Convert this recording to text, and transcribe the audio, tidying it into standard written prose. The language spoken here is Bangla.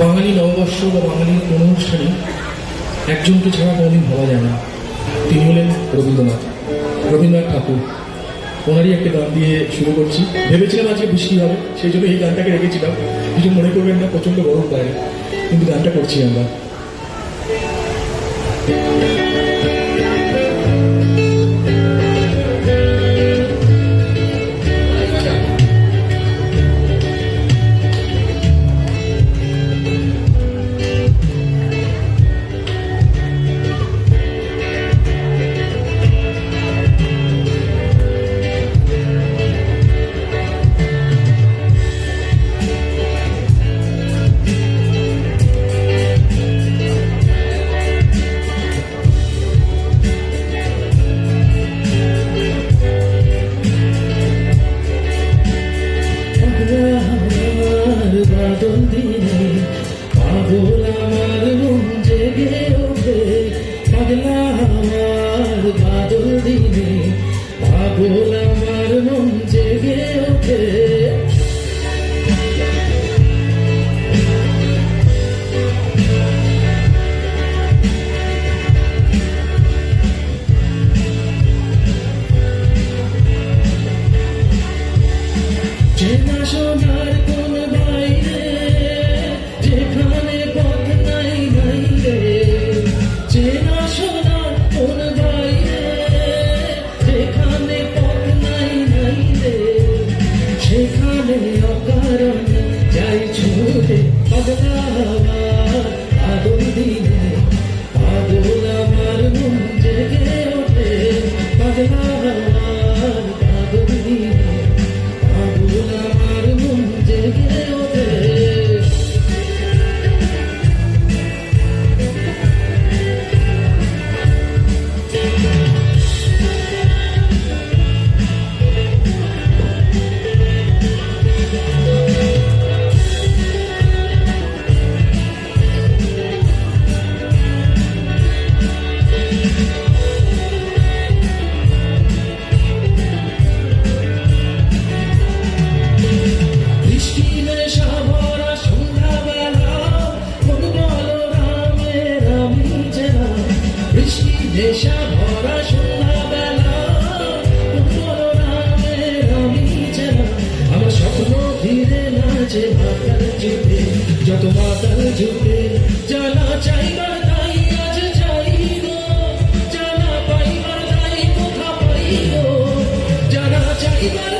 বাঙালি নববর্ষ বা বাঙালির কোনো অনুষ্ঠানে একজনকে ছাড়া কোনোদিন ভাবা যায় না। তিনি হলেন রবীন্দ্রনাথ ঠাকুর। ওনারই একটা গান দিয়ে শুরু করছি। ভেবেছিলাম আজকে বৃষ্টি হবে, সেই জন্য এই গানটাকে রেখেছিলাম। কিছু মনে করবেন না, প্রচণ্ড গরম বাইরে, কিন্তু গানটা করছি আমরা। বাদল দিনে পাগল আমার মন জেগে ওঠে, পাগলা আমার বাদল দিনে পাগল আমার মন জেগে ওঠে। চেনা সোনার কোন বাইরে যেখানে পথ নাই নাই রে, চেনা সোনার কোন বাইরে যেখানে পথ নাই নাই রে, সেখানে অকারণ যাই ছুটে পাগলা আমার বাদল দিনে পাগল আমার মন জেগে ওঠে, পাগলা আমার বাদল দিনে পাগল আমার মন জেগে ওঠে। নেশা ভরা সন্ধ্যাবেলা রামের আমি চেনা, আমার স্বপ্ন ধীরে নাচে মাতাল জুটে, যত মাতাল জুটে জানা চাইবার তাই আজ চাইব, জানা পাইবার তাই কোথা পাইব, জানা চাইবার